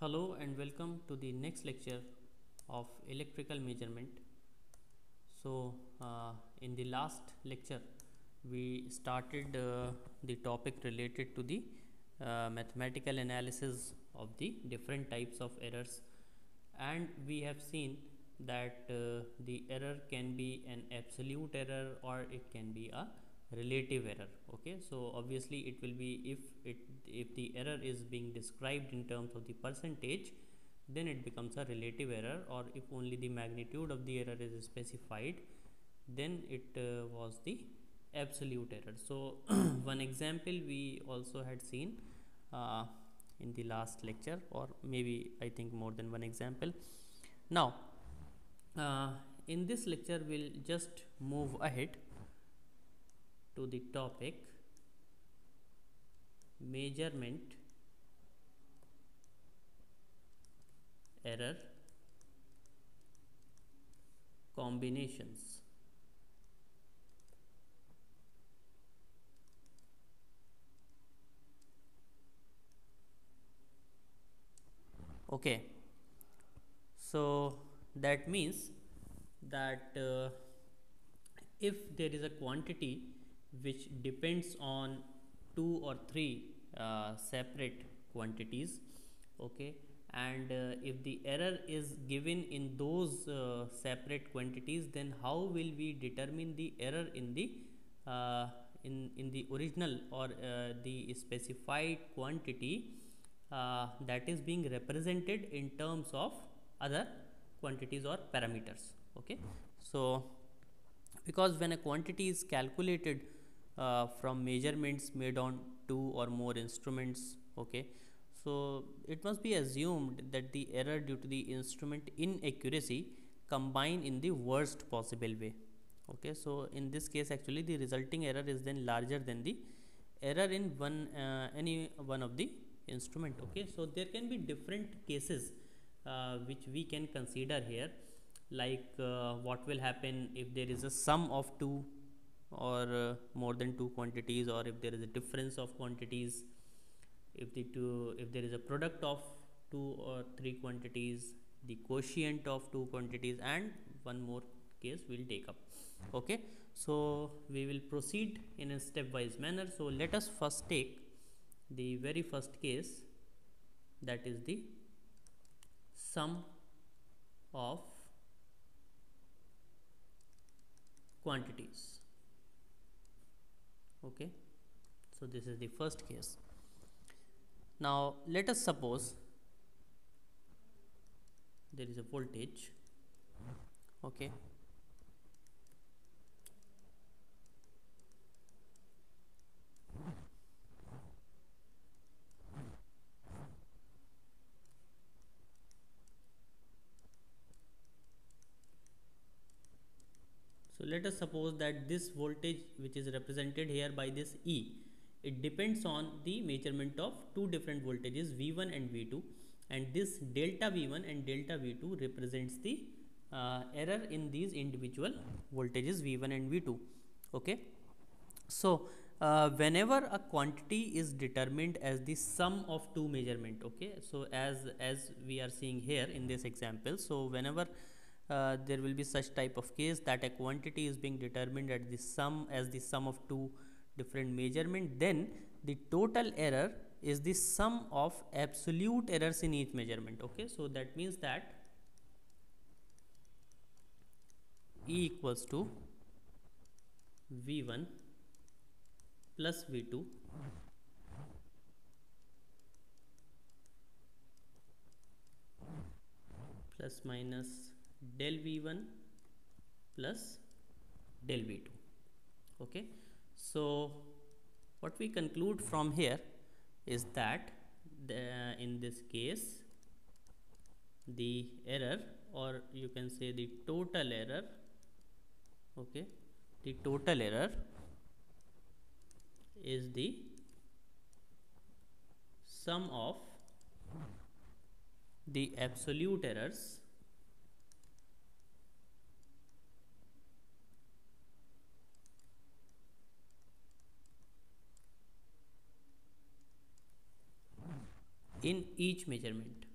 Hello and welcome to the next lecture of electrical measurement. In the last lecture, we started the topic related to the mathematical analysis of the different types of errors, and we have seen that the error can be an absolute error or it can be a relative error. Okay, so obviously it will be if the error is being described in terms of the percentage, then it becomes a relative error, or if only the magnitude of the error is specified, then it was the absolute error. So one example we also had seen uh, in the last lecture, or maybe I think more than one example. Now uh, in this lecture we'll just move ahead to the topic measurement error combinations. Okay, so that means that if there is a quantity which depends on two or three separate quantities, okay, and if the error is given in those separate quantities, then how will we determine the error in the uh, in the original or the specified quantity that is being represented in terms of other quantities or parameters. Okay, so because when a quantity is calculated from measurements made on two or more instruments, okay, so it must be assumed that the error due to the instrument inaccuracy combine in the worst possible way. Okay, so in this case actually the resulting error is then larger than the error in any one of the instrument. Okay, so there can be different cases which we can consider here, like what will happen if there is a sum of two or more than two quantities, or if there is a difference of quantities, if there is a product of two or three quantities, the quotient of two quantities, and one more case we'll take up. Okay, so we will proceed in a stepwise manner. So let us first take the very first case, that is the sum of quantities. Okay, so this is the first case. Now let us suppose there is a voltage. Okay, so let us suppose that this voltage which is represented here by this E, it depends on the measurement of two different voltages V1 and V2, and this delta V1 and delta V2 represents the error in these individual voltages V1 and V2. Okay, so whenever a quantity is determined as the sum of two measurement, okay, so as we are seeing here in this example, so whenever there will be such type of case that a quantity is being determined at the sum as the sum of two different measurement, then the total error is the sum of absolute errors in each measurement. Okay, so that means that E equals to V1 plus V2 plus minus del V1 plus del V2. Okay, so what we conclude from here is that in this case the error, or you can say the total error, okay, the total error is the sum of the absolute errors in each measurement.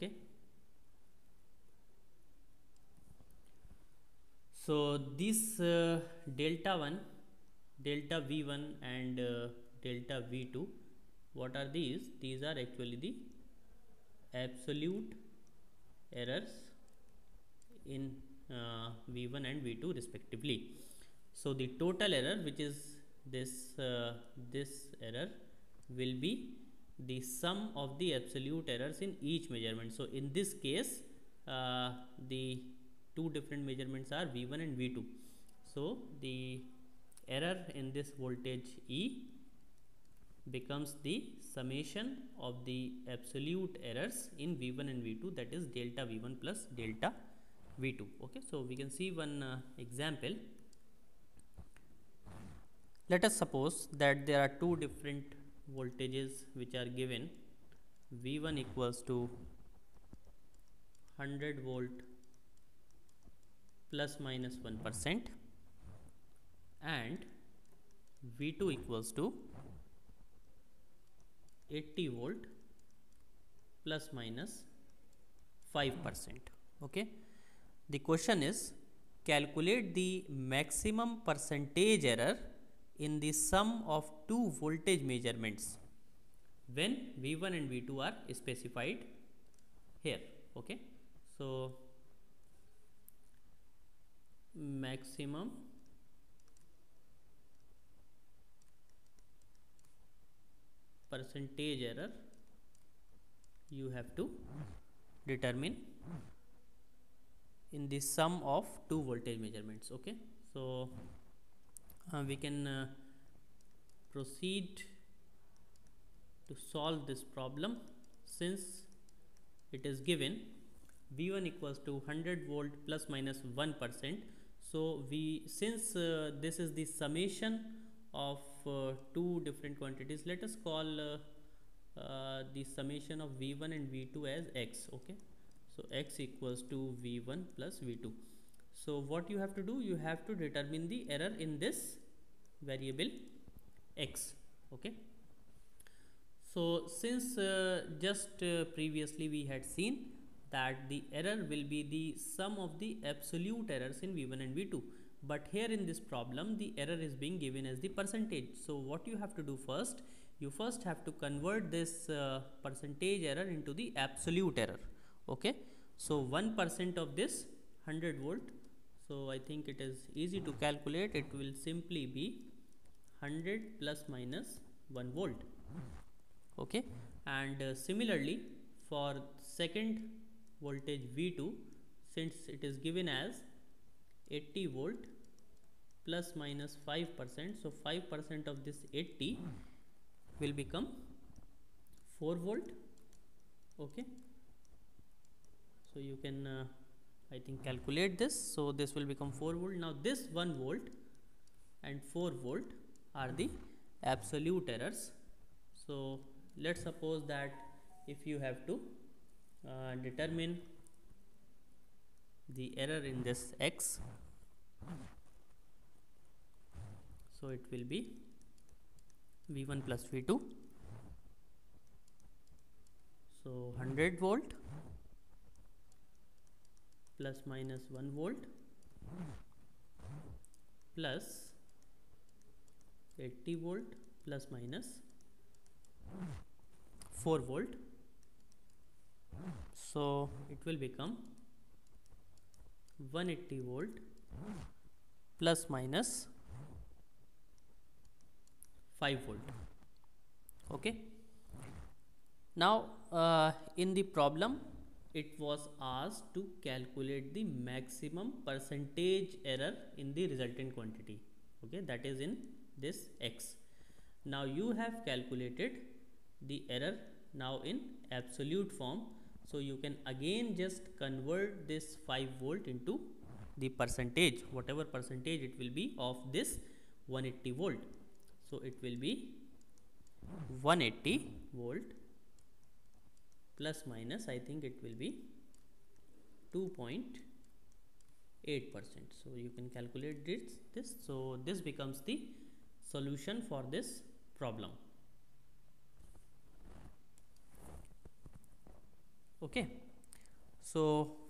Okay, so this delta 1, delta v1 and delta v2, what are these? These are actually the absolute errors in v1 and v2 respectively. So the total error, which is this error, will be the sum of the absolute errors in each measurement. So in this case, the two different measurements are v1 and v2. So the error in this voltage E becomes the summation of the absolute errors in v1 and v2, that is delta v1 plus delta v2. Okay, so we can see one example. Let us suppose that there are two different voltages which are given. v1 equals to 100 volt plus minus 1% and v2 equals to 80 volt plus minus 5%. Okay, the question is, calculate the maximum percentage error in the sum of two voltage measurements when v1 and v2 are specified here. Okay, so maximum percentage error you have to determine in the sum of two voltage measurements. Okay, so we can proceed to solve this problem. Since it is given v1 equals to 100 volt plus minus 1%, so since this is the summation of two different quantities, let us call the summation of v1 and v2 as x. Okay, so x equals to v1 plus v2. So what you have to do, you have to determine the error in this variable x. Okay, so since just previously we had seen that the error will be the sum of the absolute errors in v1 and v2, but here in this problem the error is being given as the percentage. So what you have to do first, you first have to convert this percentage error into the absolute error. Okay, so 1% of this 100 volt, so I think it is easy to calculate. It will simply be 100 plus minus 1 volt. Okay, and similarly for second voltage v2, since it is given as 80 volt plus minus 5%, so 5% of this 80 will become 4 volt. Okay, so you can I think calculate this. So this will become 4 volt. Now this 1 volt and 4 volt are the absolute errors. So let's suppose that if you have to determine the error in this x, so it will be v1 plus v2, so 100 volt plus minus 1 volt plus 80 volt plus minus 4 volt, so it will become 180 volt plus minus 5 volt. Okay, now in the problem it was asked to calculate the maximum percentage error in the resultant quantity. Okay, that is in this x. Now you have calculated the error now in absolute form, so you can again just convert this 5 volt into the percentage, whatever percentage it will be of this 180 volt. So it will be 180 volt plus minus, I think it will be 2.8%. So you can calculate this. So this becomes the solution for this problem. Okay. So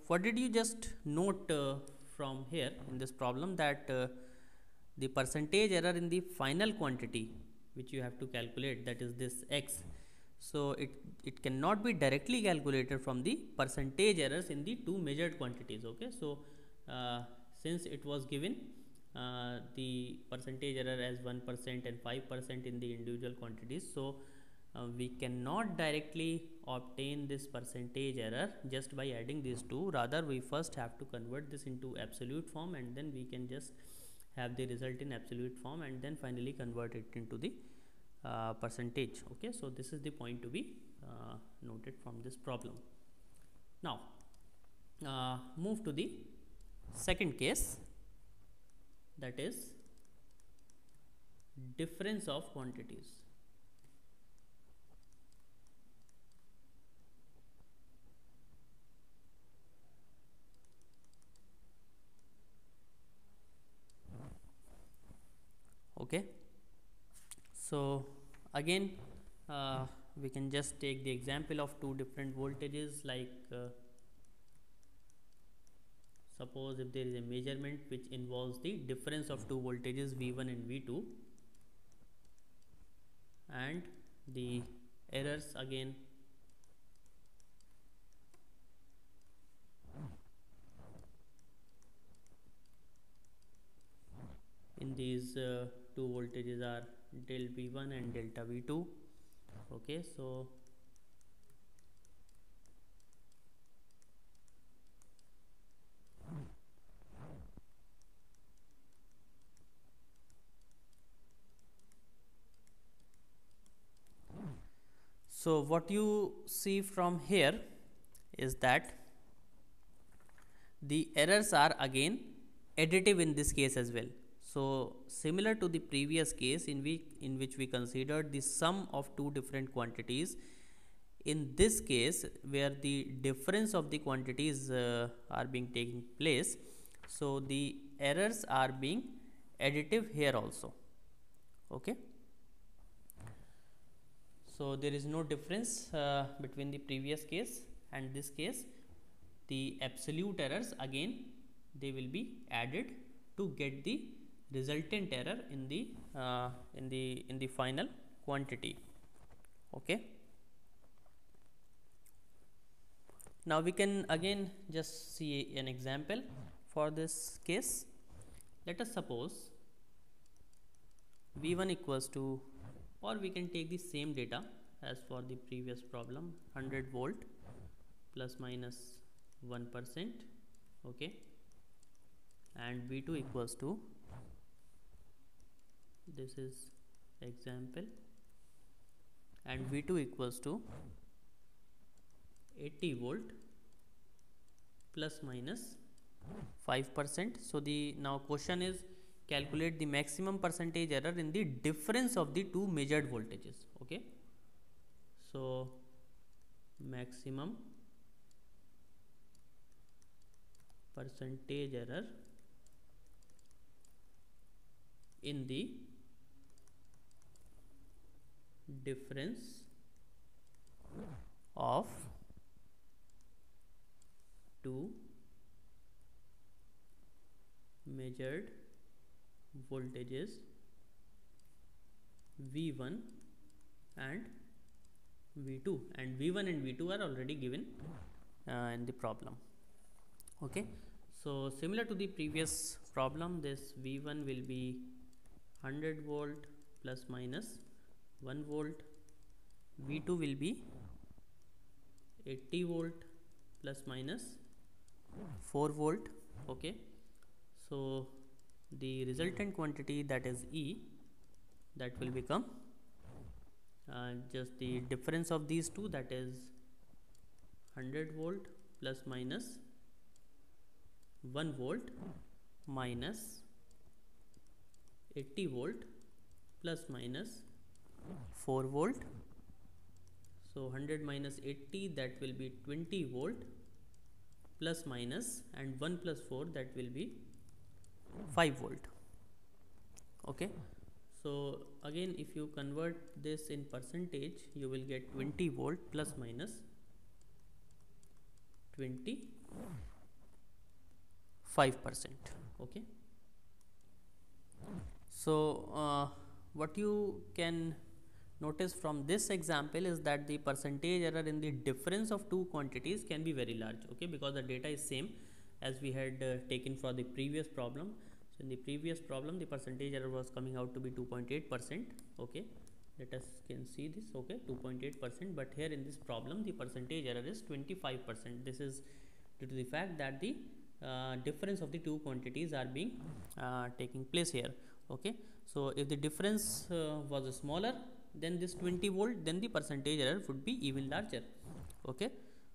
what did you just note from here in this problem, that the percentage error in the final quantity which you have to calculate, that is this x, so it cannot be directly calculated from the percentage errors in the two measured quantities. Okay, so since it was given the percentage error as 1% and 5% in the individual quantities, so we cannot directly obtain this percentage error just by adding these two. Rather, we first have to convert this into absolute form, and then we can just have the result in absolute form, and then finally convert it into the percentage. Okay, so this is the point to be noted from this problem. Now move to the second case, that is difference of quantities. Okay, so again we can just take the example of two different voltages, like suppose if there is a measurement which involves the difference of two voltages V1 and V2, and the errors again in these two voltages are del V1 and delta V2. Okay, so what you see from here is that the errors are again additive in this case as well. So similar to the previous case in which we considered the sum of two different quantities, in this case where the difference of the quantities are being taking place, so the errors are being additive here also. Okay, so there is no difference between the previous case and this case. The absolute errors again they will be added to get the resultant error in the final quantity. Okay, now we can again just see an example for this case. Let us suppose V1 equals to, or we can take the same data as for the previous problem, 100 volt plus minus 1%. Okay, and V2 equals to, this is example, and V2 equals to 80 volt plus minus 5%. So the now question is calculate the maximum percentage error in the difference of the two measured voltages. Okay, so maximum percentage error in the difference of two measured voltages V1 and V2, and V1 and V2 are already given in the problem. Okay, so similar to the previous problem, this V1 will be 100 volt plus minus 1 volt, V2 will be 80 volt plus minus 4 volt. Okay, so the resultant quantity, that is E, that will become just the difference of these two, that is 100 volt plus minus 1 volt minus 80 volt plus minus 4 volt. So 100 minus 80, that will be 20 volt plus minus, and 1 plus 4, that will be 5 volt. Okay, so again if you convert this in percentage, you will get 20 volt plus minus 25%. Okay, so what you can notice from this example is that the percentage error in the difference of two quantities can be very large. Okay, because the data is same as we had taken for the previous problem. So in the previous problem the percentage error was coming out to be 2.8%. okay, let us can see this. Okay, 2.8%, but here in this problem the percentage error is 25%. This is due to the fact that the difference of the two quantities are being taking place here. Okay, so if the difference was smaller than this 20 volt, then the percentage error would be even larger. Okay,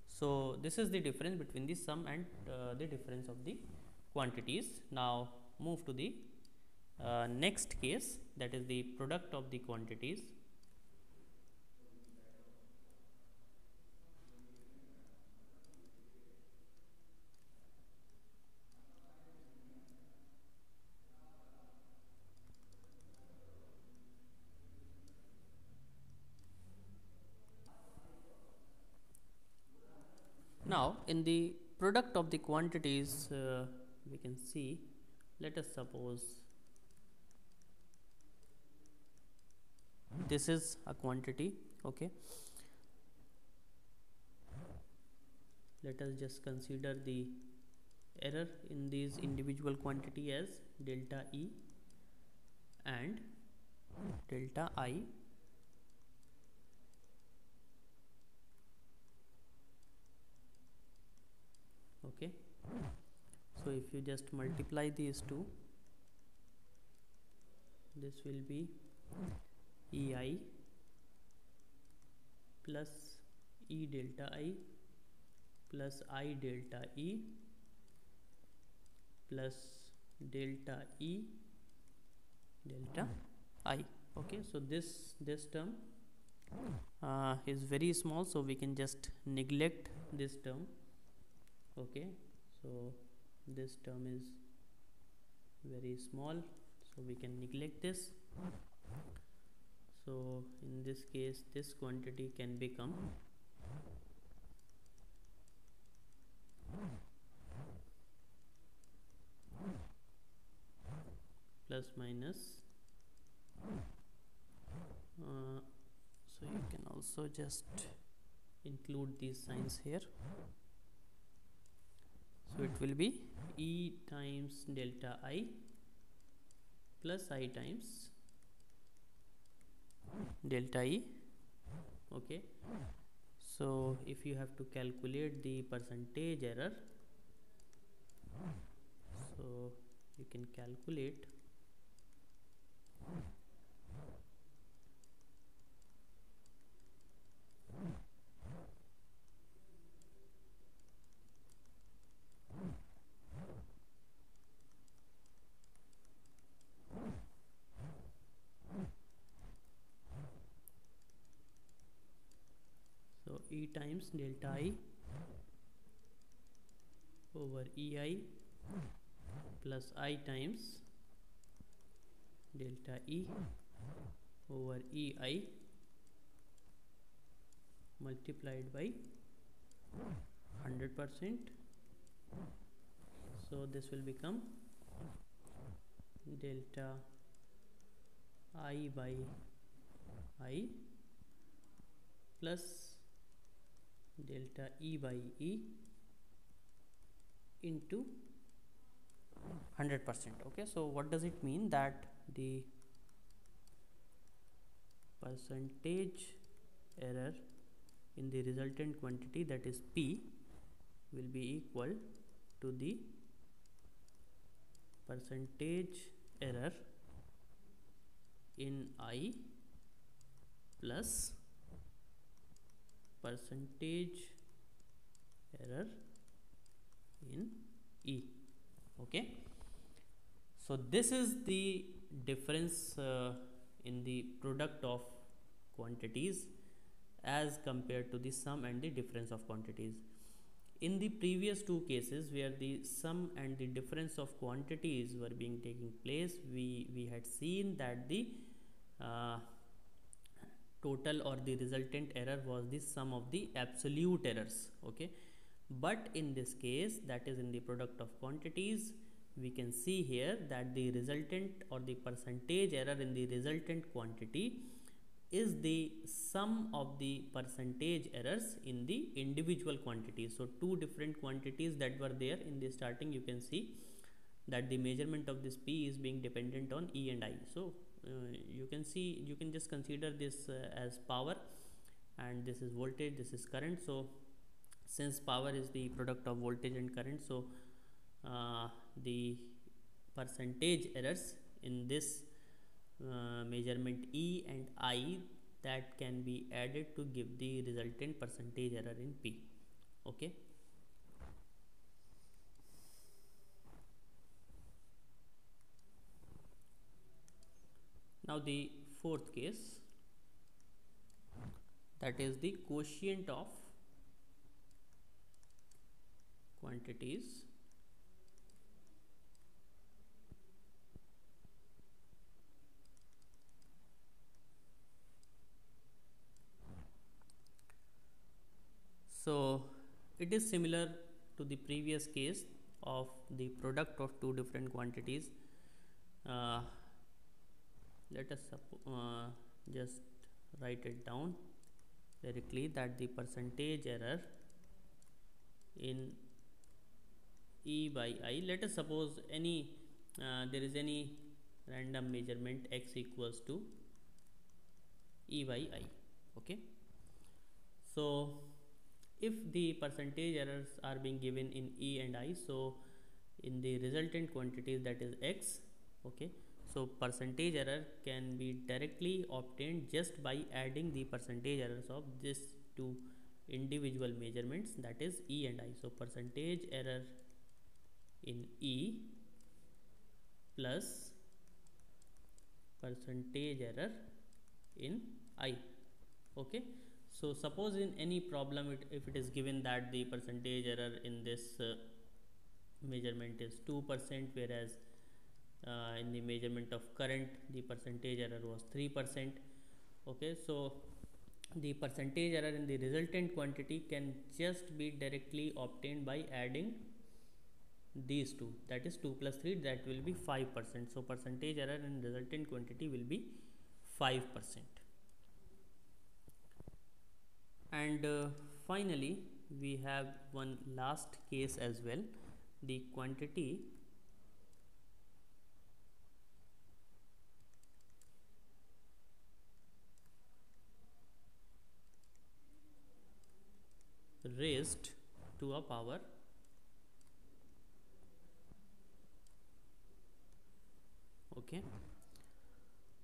so this is the difference between the sum and the difference of the quantities. Now move to the next case, that is the product of the quantities. Now in the product of the quantities, we can see, let us suppose this is a quantity. Okay, let us just consider the error in these individual quantity as delta E and delta I. Okay, so if you just multiply these two, this will be EI plus E delta I plus I delta E plus delta E delta I. Okay, so this term is very small, so we can just neglect this term. Okay, so this term is very small, so we can neglect this. So in this case this quantity can become plus minus, so you can also just include these signs here. So it will be E times delta I plus I times delta E. Okay, so if you have to calculate the percentage error, so you can calculate E times delta I over EI plus I times delta E over EI multiplied by 100%. So this will become delta I by I plus delta E by E into 100%. Okay, so what does it mean? That the percentage error in the resultant quantity, that is P, will be equal to the percentage error in I plus percentage error in E. Okay, so this is the difference in the product of quantities as compared to the sum and the difference of quantities. In the previous two cases where the sum and the difference of quantities were being taking place, we had seen that the total or the resultant error was the sum of the absolute errors. Okay, But in this case, that is in the product of quantities, we can see here that the resultant or the percentage error in the resultant quantity is the sum of the percentage errors in the individual quantities. So two different quantities that were there in the starting, you can see that the measurement of this P is being dependent on E and I. So you can see, you can just consider this as power, and this is voltage, this is current. So since power is the product of voltage and current, so the percentage errors in this measurement E and I, that can be added to give the resultant percentage error in P. Okay. Now the fourth case, that is the quotient of quantities So it is similar to the previous case of the product of two different quantities. Let us just write it down directly, that the percentage error in E by I, let us suppose any there is any random measurement x equals to E by I. Okay. So if the percentage errors are being given in E and I, so in the resultant quantities, that is x, okay, so percentage error can be directly obtained just by adding the percentage errors of these two individual measurements, that is E and I. So percentage error in E plus percentage error in I. Okay. So suppose in any problem, if it is given that the percentage error in this measurement is 2%, whereas in the measurement of current the percentage error was 3%. Okay, so the percentage error in the resultant quantity can just be directly obtained by adding these two, that is 2 plus 3, that will be 5%. So percentage error in resultant quantity will be 5%. And finally we have one last case as well, the quantity raised to a power okay.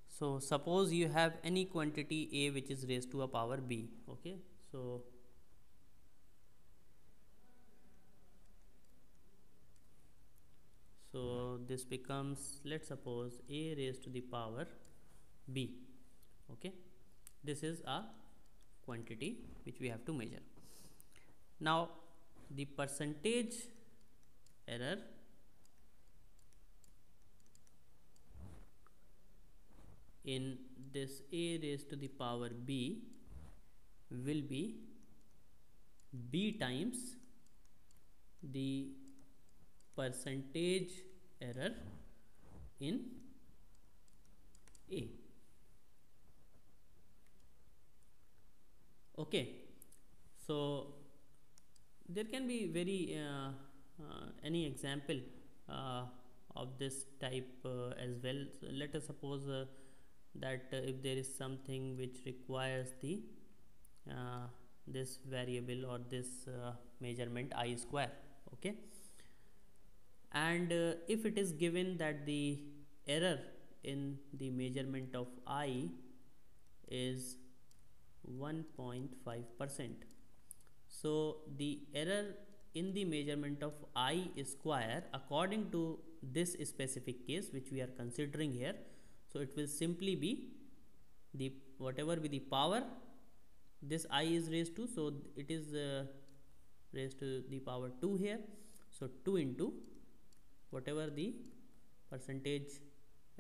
So suppose you have any quantity A which is raised to a power B. Okay, so this becomes, let's suppose, A raised to the power B. Okay, this is a quantity which we have to measure. Now the percentage error in this A raised to the power B will be B times the percentage error in A. Okay, so there can be very any example of this type as well. So let us suppose that if there is something which requires the this variable or this measurement I square. Okay, and if it is given that the error in the measurement of I is 1.5%, so the error in the measurement of I square according to this specific case which we are considering here, so it will simply be the whatever be the power this I is raised to, so it is raised to the power 2 here, so 2 into whatever the percentage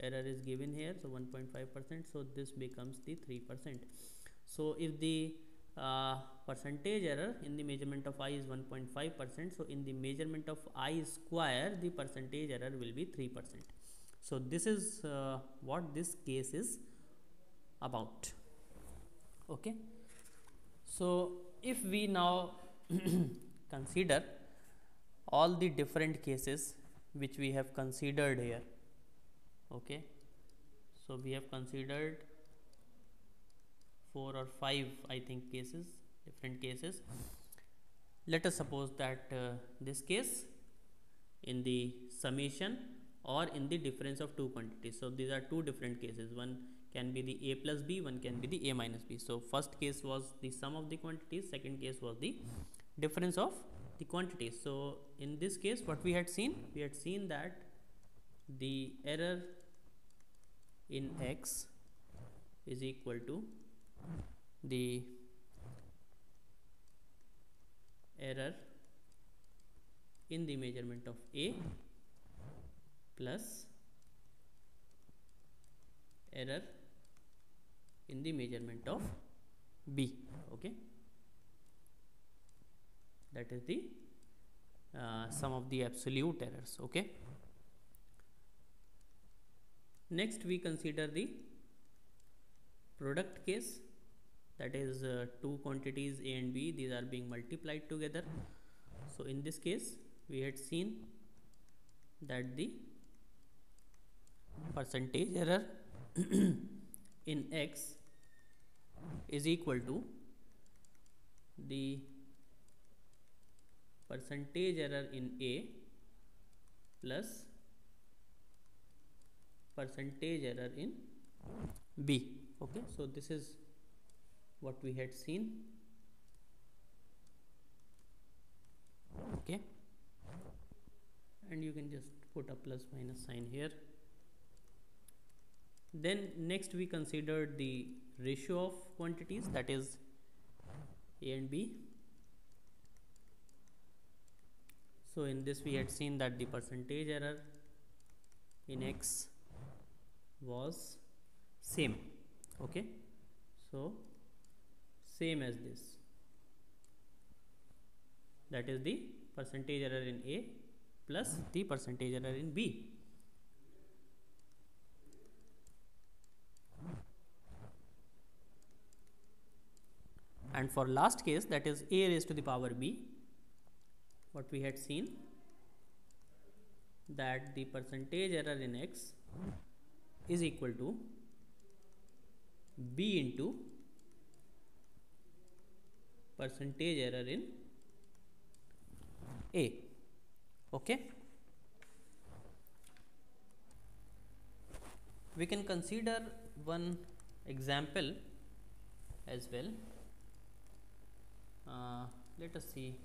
error is given here, so 1.5%, so this becomes the 3%. So if the percentage error in the measurement of I is 1.5%. So in the measurement of I square, the percentage error will be 3%. So this is what this case is about. Okay. So if we now consider all the different cases which we have considered here. Okay. So we have considered 4 or 5 I think cases, different cases. Let us suppose that this case in the summation or in the difference of two quantities. So these are two different cases. One can be the a plus b, one can be the a minus b. So first case was the sum of the quantities, second case was the difference of the quantities. So in this case what we had seen that the error in x is equal to the error in the measurement of a plus error in the measurement of b. Okay, that is the sum of the absolute errors. Okay, next we consider the product case, that is two quantities a and b, these are being multiplied together. So in this case we had seen that the percentage error in x is equal to the percentage error in a plus percentage error in b. Okay, so this is what we had seen. Okay, and you can just put a plus minus sign here. Then next we considered the ratio of quantities, that is a and b. So in this we had seen that the percentage error in x was same. Okay, so same as this, that is the percentage error in a plus the percentage error in b. And for last case, that is a raised to the power b, what we had seen that the percentage error in x is equal to b into percentage error in a. Okay, we can consider one example as well. Let us see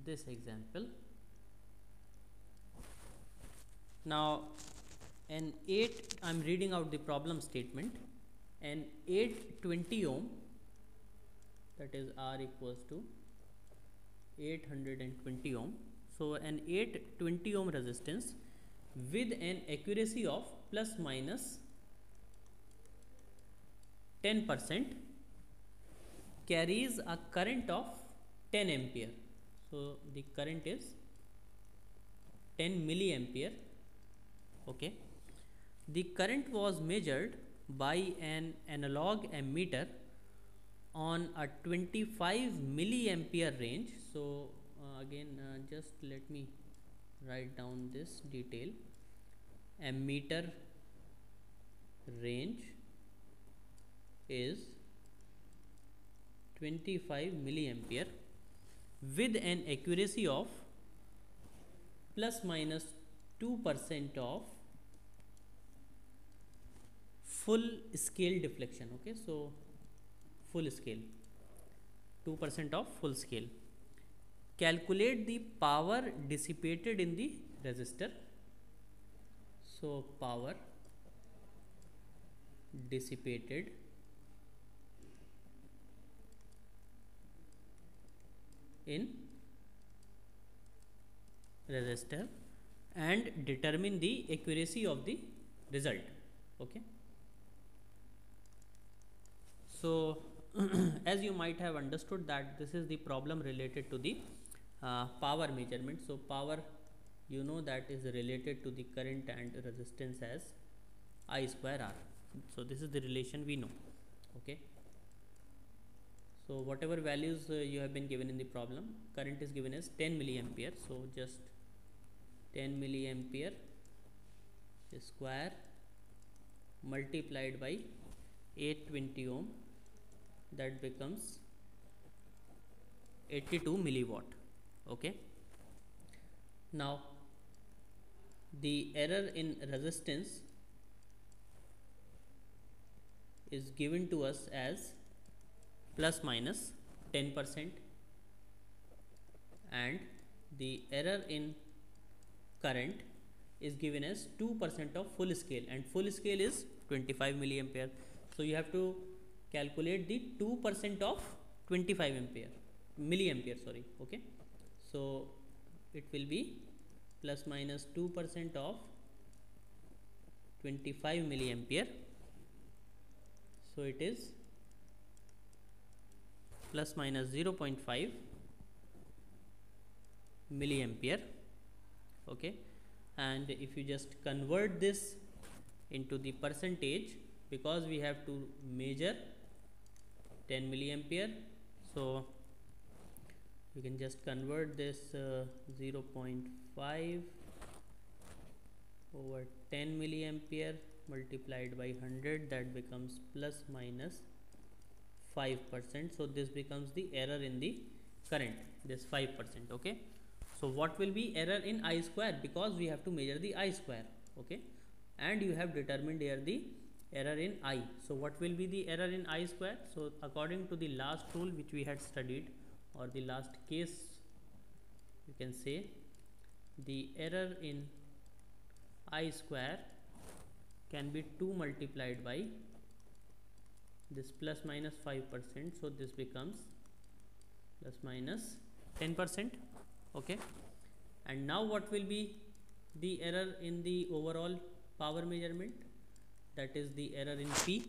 this example. Now an 8, I am reading out the problem statement, an 820 ohm, that is R equals to 820 ohm. So an 820 ohm resistance with an accuracy of plus minus 10% carries a current of 10 ampere. So the current is 10 milliampere. Okay, the current was measured by an analog ammeter on a 25 milliampere range. So again just let me write down this detail. Ammeter range is 25 milliampere with an accuracy of plus minus 2% of full scale deflection. Okay, so full scale, 2% of full scale. Calculate the power dissipated in the resistor. So power dissipated in resistor and determine the accuracy of the result. Okay, so as you might have understood that this is the problem related to the power measurement. So power, you know, that is related to the current and resistance as I square R. So this is the relation we know. Okay, so whatever values you have been given in the problem, current is given as 10 milliampere. So just 10 milliampere square multiplied by 820 ohm, that becomes 82 milliwatt. Okay, now the error in resistance is given to us as plus minus 10%, and the error in current is given as 2% of full scale, and full scale is 25 milliampere. So you have to calculate the 2% of 25 milliampere, sorry. Okay, so it will be plus minus 2% of 25 milliampere. So it is plus minus 0.5 milliampere. Okay, and if you just convert this into the percentage, because we have to measure 10 milliampere, so you can just convert this 0.5 over 10 milliampere multiplied by 100, that becomes plus minus 5%. So this becomes the error in the current, this 5%. Okay, so what will be error in I square, because we have to measure the I square. Okay, and you have determined here the error in I. So what will be the error in I square? So according to the last rule which we had studied, or the last case, you can say the error in I square can be 2 multiplied by this plus minus 5%. So this becomes plus minus 10%. Okay, and now what will be the error in the overall power measurement? That is the error in P.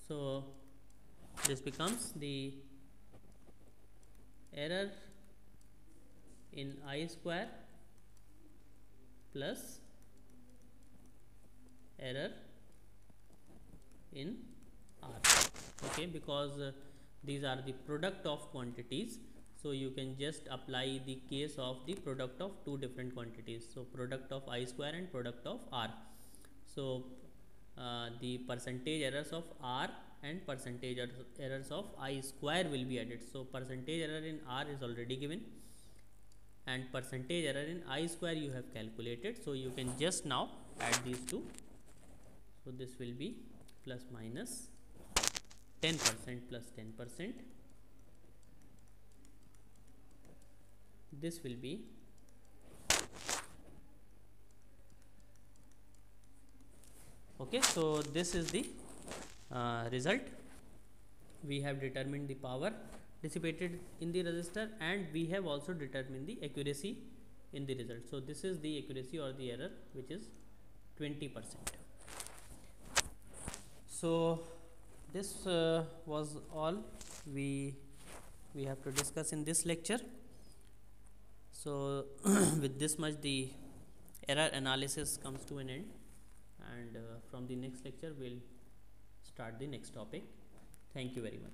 So this becomes the error in I square plus error in R. Okay, because these are the product of quantities, so you can just apply the case of the product of two different quantities. So product of I square and product of R. So the percentage errors of R and percentage errors of I square will be added. So percentage error in R is already given, and percentage error in I square you have calculated. So you can just now add these two. So this will be plus minus 10% plus 10%. This will be okay. So this is the result. We have determined the power dissipated in the resistor, and we have also determined the accuracy in the result. So this is the accuracy or the error, which is 20%. So this was all we have to discuss in this lecture. So with this much the error analysis comes to an end, and from the next lecture we'll start the next topic. Thank you very much.